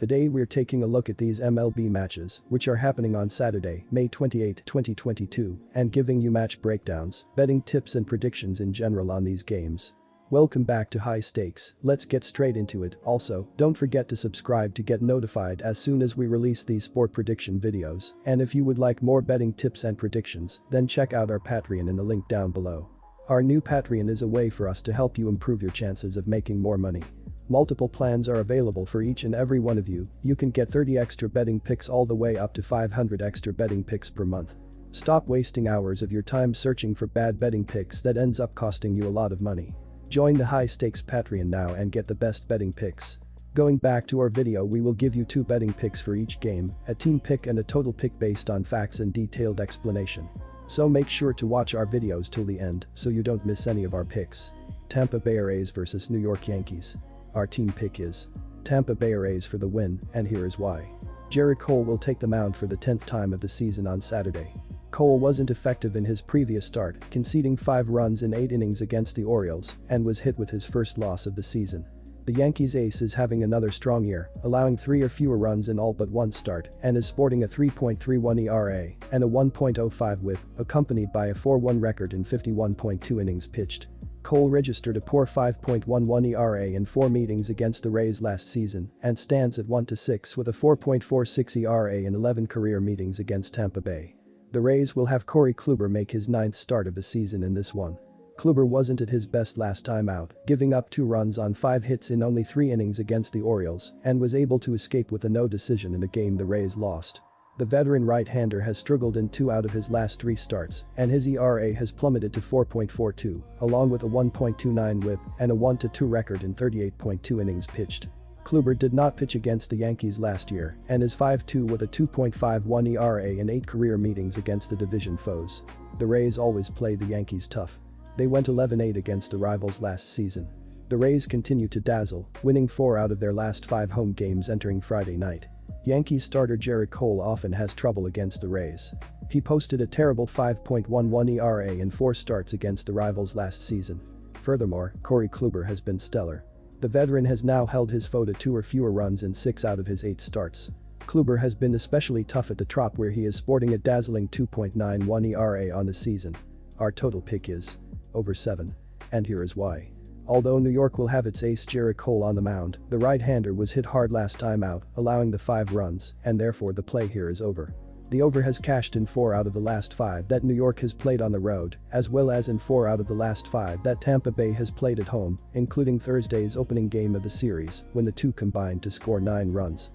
Today we're taking a look at these MLB matches, which are happening on Saturday, May 28, 2022, and giving you match breakdowns, betting tips and predictions in general on these games. Welcome back to High Stakes, let's get straight into it. Also, don't forget to subscribe to get notified as soon as we release these sport prediction videos, and if you would like more betting tips and predictions, then check out our Patreon in the link down below. Our new Patreon is a way for us to help you improve your chances of making more money. Multiple plans are available for each and every one of you. You can get 30 extra betting picks all the way up to 500 extra betting picks per month. Stop wasting hours of your time searching for bad betting picks that ends up costing you a lot of money. Join the High Stakes Patreon now and get the best betting picks. Going back to our video, we will give you 2 betting picks for each game, a team pick and a total pick based on facts and detailed explanation. So make sure to watch our videos till the end so you don't miss any of our picks. Tampa Bay Rays vs New York Yankees. Our team pick is Tampa Bay Rays for the win, and here is why. Gerrit Cole will take the mound for the 10th time of the season on Saturday. Cole wasn't effective in his previous start, conceding 5 runs in 8 innings against the Orioles, and was hit with his first loss of the season. The Yankees ace is having another strong year, allowing 3 or fewer runs in all but one start, and is sporting a 3.31 ERA and a 1.05 WHIP, accompanied by a 4-1 record in 51.2 innings pitched. Cole registered a poor 5.11 ERA in 4 meetings against the Rays last season and stands at 1-6 with a 4.46 ERA in 11 career meetings against Tampa Bay. The Rays will have Corey Kluber make his 9th start of the season in this one. Kluber wasn't at his best last time out, giving up 2 runs on 5 hits in only 3 innings against the Orioles and was able to escape with a no decision in a game the Rays lost. The veteran right-hander has struggled in 2 out of his last 3 starts, and his ERA has plummeted to 4.42, along with a 1.29 WHIP and a 1-2 record in 38.2 innings pitched. Kluber did not pitch against the Yankees last year and is 5-2 with a 2.51 ERA in 8 career meetings against the division foes. The Rays always play the Yankees tough. They went 11-8 against the rivals last season. The Rays continue to dazzle, winning 4 out of their last 5 home games entering Friday night. Yankees starter Gerrit Cole often has trouble against the Rays. He posted a terrible 5.11 ERA in 4 starts against the rivals last season. Furthermore, Corey Kluber has been stellar. The veteran has now held his foe to 2 or fewer runs in 6 out of his 8 starts. Kluber has been especially tough at the Trop, where he is sporting a dazzling 2.91 ERA on the season. Our total pick is over 7. And here is why. Although New York will have its ace Gerrit Cole on the mound, the right-hander was hit hard last time out, allowing the 5 runs, and therefore the play here is over. The over has cashed in 4 out of the last 5 that New York has played on the road, as well as in 4 out of the last 5 that Tampa Bay has played at home, including Thursday's opening game of the series, when the 2 combined to score 9 runs.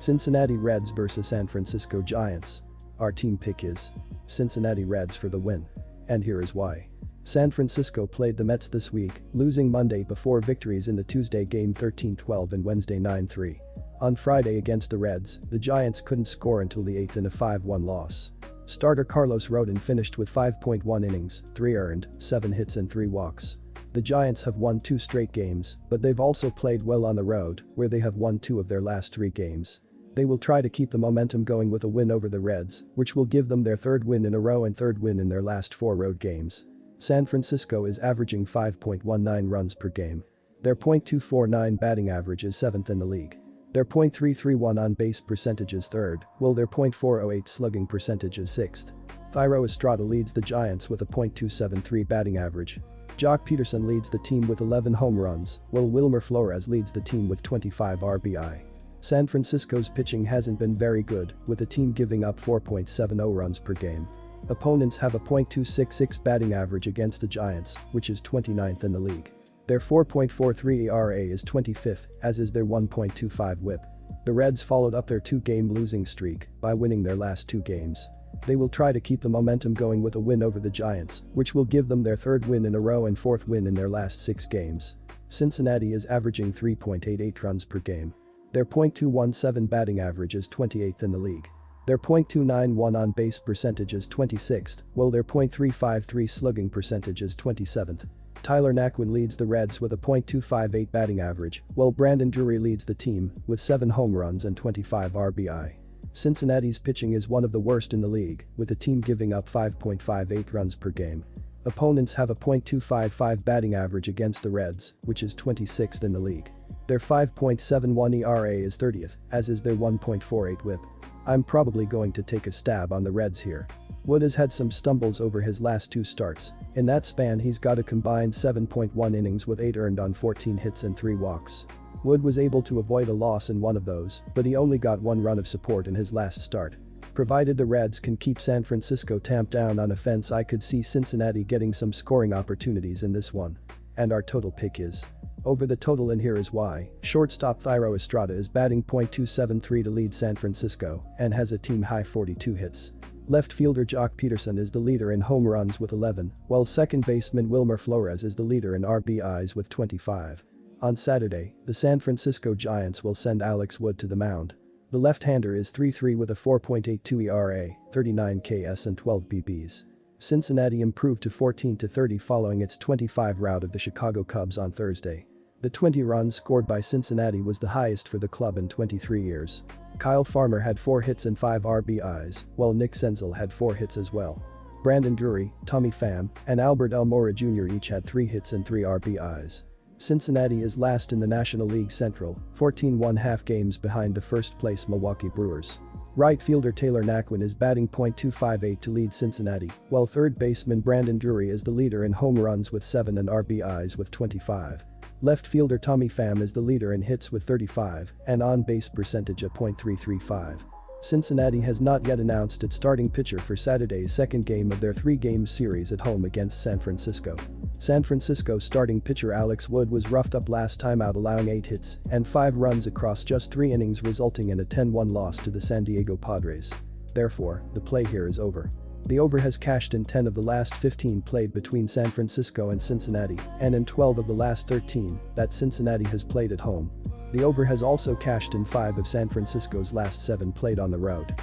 Cincinnati Reds vs San Francisco Giants. Our team pick is Cincinnati Reds for the win. And here is why. San Francisco played the Mets this week, losing Monday before victories in the Tuesday game 13-12 and Wednesday 9-3. On Friday against the Reds, the Giants couldn't score until the 8th in a 5-1 loss. Starter Carlos Rodon finished with 5.1 innings, 3 earned, 7 hits and 3 walks. The Giants have won 2 straight games, but they've also played well on the road, where they have won 2 of their last 3 games. They will try to keep the momentum going with a win over the Reds, which will give them their 3rd win in a row and 3rd win in their last 4 road games. San Francisco is averaging 5.19 runs per game. Their .249 batting average is 7th in the league. Their .331 on-base percentage is 3rd, while their .408 slugging percentage is 6th. Thairo Estrada leads the Giants with a .273 batting average. Jock Peterson leads the team with 11 home runs, while Wilmer Flores leads the team with 25 RBI. San Francisco's pitching hasn't been very good, with the team giving up 4.70 runs per game. Opponents have a .266 batting average against the Giants, which is 29th in the league. Their 4.43 ERA is 25th, as is their 1.25 WHIP. The Reds followed up their 2-game losing streak by winning their last 2 games. They will try to keep the momentum going with a win over the Giants, which will give them their 3rd win in a row and 4th win in their last 6 games. Cincinnati is averaging 3.88 runs per game. Their .217 batting average is 28th in the league. Their .291 on-base percentage is 26th, while their .353 slugging percentage is 27th. Tyler Naquin leads the Reds with a .258 batting average, while Brandon Drury leads the team with 7 home runs and 25 RBI. Cincinnati's pitching is one of the worst in the league, with the team giving up 5.58 runs per game. Opponents have a .255 batting average against the Reds, which is 26th in the league. Their 5.71 ERA is 30th, as is their 1.48 whip. I'm probably going to take a stab on the Reds here. Wood has had some stumbles over his last 2 starts. In that span he's got a combined 7.1 innings with 8 earned on 14 hits and 3 walks. Wood was able to avoid a loss in one of those, but he only got 1 run of support in his last start. Provided the Reds can keep San Francisco tamped down on offense, I could see Cincinnati getting some scoring opportunities in this one. And our total pick is over the total, and here is why. Shortstop Thairo Estrada is batting .273 to lead San Francisco and has a team-high 42 hits. Left fielder Jock Peterson is the leader in home runs with 11, while second baseman Wilmer Flores is the leader in RBIs with 25. On Saturday, the San Francisco Giants will send Alex Wood to the mound. The left-hander is 3-3 with a 4.82 ERA, 39 Ks and 12 BBs. Cincinnati improved to 14-30 following its 25 rout of the Chicago Cubs on Thursday. The 20 runs scored by Cincinnati was the highest for the club in 23 years. Kyle Farmer had 4 hits and 5 RBIs, while Nick Senzel had 4 hits as well. Brandon Drury, Tommy Pham, and Albert Almora Jr. each had 3 hits and 3 RBIs. Cincinnati is last in the National League Central, 14.5 games behind the first-place Milwaukee Brewers. Right fielder Taylor Naquin is batting .258 to lead Cincinnati, while third baseman Brandon Drury is the leader in home runs with 7 and RBIs with 25. Left fielder Tommy Pham is the leader in hits with 35 and on-base percentage at .335. Cincinnati has not yet announced its starting pitcher for Saturday's second game of their 3-game series at home against San Francisco. San Francisco starting pitcher Alex Wood was roughed up last time out, allowing 8 hits and 5 runs across just 3 innings, resulting in a 10-1 loss to the San Diego Padres. Therefore, the play here is over. The over has cashed in 10 of the last 15 played between San Francisco and Cincinnati, and in 12 of the last 13 that Cincinnati has played at home. The over has also cashed in 5 of San Francisco's last 7 played on the road.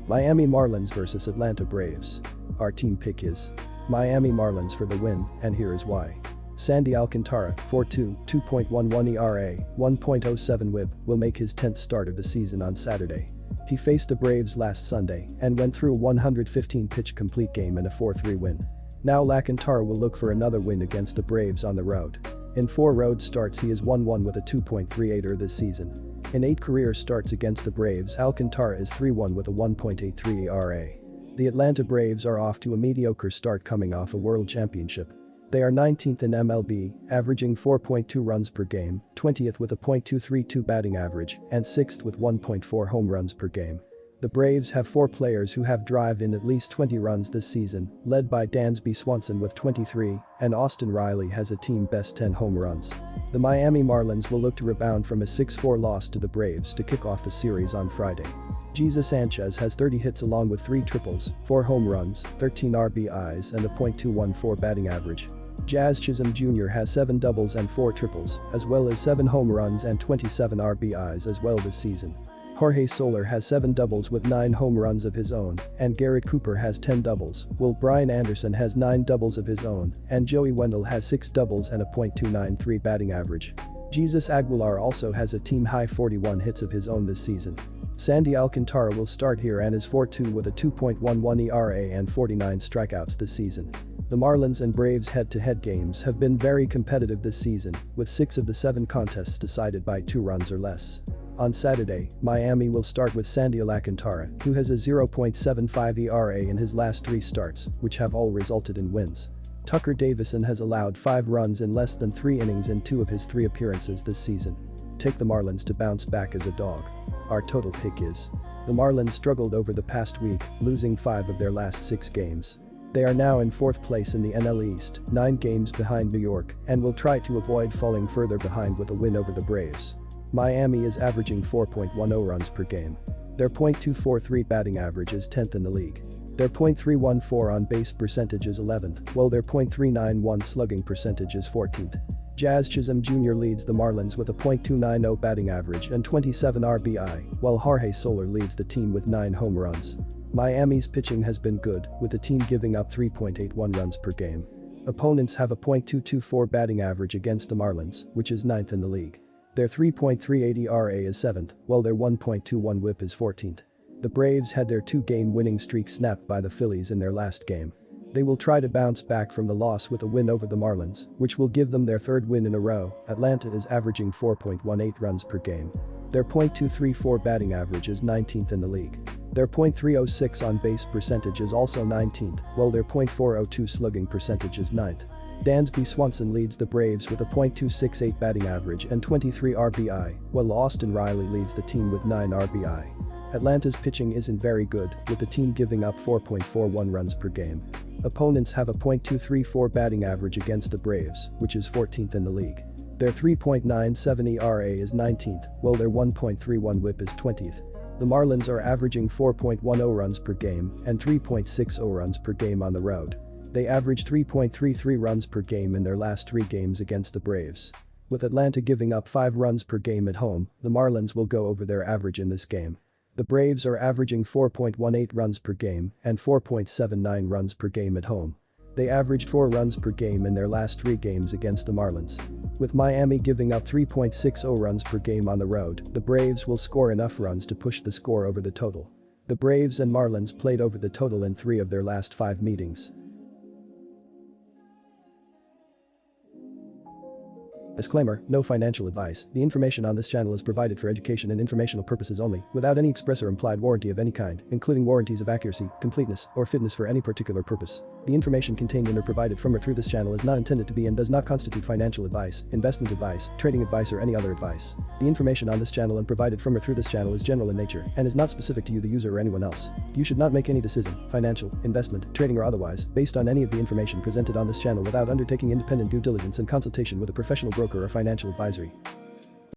Miami Marlins vs Atlanta Braves. Our team pick is Miami Marlins for the win, and here is why. Sandy Alcantara, 4-2, 2.11 ERA, 1.07 WHIP, will make his 10th start of the season on Saturday. He faced the Braves last Sunday and went through a 115-pitch complete game and a 4-3 win. Now Alcantara will look for another win against the Braves on the road. In 4 road starts he is 1-1 with a 2.38 this season. In 8 career starts against the Braves, Alcantara is 3-1 with a 1.83 ERA. The Atlanta Braves are off to a mediocre start coming off a World Championship. They are 19th in MLB, averaging 4.2 runs per game, 20th with a .232 batting average, and 6th with 1.4 home runs per game. The Braves have 4 players who have driven in at least 20 runs this season, led by Dansby Swanson with 23, and Austin Riley has a team-best 10 home runs. The Miami Marlins will look to rebound from a 6-4 loss to the Braves to kick off the series on Friday. Jesus Sanchez has 30 hits along with 3 triples, 4 home runs, 13 RBIs and a .214 batting average. Jazz Chisholm Jr. has 7 doubles and 4 triples, as well as 7 home runs and 27 RBIs as well this season. Jorge Soler has 7 doubles with 9 home runs of his own, and Garrett Cooper has 10 doubles, while Brian Anderson has 9 doubles of his own, and Joey Wendell has 6 doubles and a .293 batting average. Jesus Aguilar also has a team-high 41 hits of his own this season. Sandy Alcantara will start here and is 4-2 with a 2.11 ERA and 49 strikeouts this season. The Marlins and Braves head-to-head games have been very competitive this season, with 6 of the 7 contests decided by 2 runs or less. On Saturday, Miami will start with Sandy Alcantara, who has a 0.75 ERA in his last 3 starts, which have all resulted in wins. Tucker Davison has allowed 5 runs in less than 3 innings in 2 of his 3 appearances this season. Take the Marlins to bounce back as a dog. Our total pick is the Marlins struggled over the past week, losing 5 of their last 6 games. They are now in 4th place in the NL East, 9 games behind New York, and will try to avoid falling further behind with a win over the Braves. Miami is averaging 4.10 runs per game. Their .243 batting average is 10th in the league. Their .314 on-base percentage is 11th, while their .391 slugging percentage is 14th. Jazz Chisholm Jr. leads the Marlins with a .290 batting average and 27 RBI, while Jorge Soler leads the team with 9 home runs. Miami's pitching has been good, with the team giving up 3.81 runs per game. Opponents have a .224 batting average against the Marlins, which is 9th in the league. Their 3.38 ERA is 7th, while their 1.21 WHIP is 14th. The Braves had their 2-game winning streak snapped by the Phillies in their last game. They will try to bounce back from the loss with a win over the Marlins, which will give them their third win in a row. Atlanta is averaging 4.18 runs per game. Their .234 batting average is 19th in the league. Their .306 on-base percentage is also 19th, while their .402 slugging percentage is 9th. Dansby Swanson leads the Braves with a .268 batting average and 23 RBI, while Austin Riley leads the team with 9 RBI. Atlanta's pitching isn't very good, with the team giving up 4.41 runs per game. Opponents have a .234 batting average against the Braves, which is 14th in the league. Their 3.97 ERA is 19th, while their 1.31 WHIP is 20th. The Marlins are averaging 4.10 runs per game and 3.60 runs per game on the road. They average 3.33 runs per game in their last 3 games against the Braves. With Atlanta giving up 5 runs per game at home, the Marlins will go over their average in this game. The Braves are averaging 4.18 runs per game and 4.79 runs per game at home. They averaged 4 runs per game in their last 3 games against the Marlins. With Miami giving up 3.60 runs per game on the road, the Braves will score enough runs to push the score over the total. The Braves and Marlins played over the total in 3 of their last 5 meetings. Disclaimer: no financial advice. The information on this channel is provided for education and informational purposes only, without any express or implied warranty of any kind, including warranties of accuracy, completeness, or fitness for any particular purpose. The information contained in or provided from or through this channel is not intended to be and does not constitute financial advice, investment advice, trading advice, or any other advice. The information on this channel and provided from or through this channel is general in nature and is not specific to you, the user, or anyone else. You should not make any decision, financial, investment, trading, or otherwise, based on any of the information presented on this channel without undertaking independent due diligence and consultation with a professional broker or financial advisory.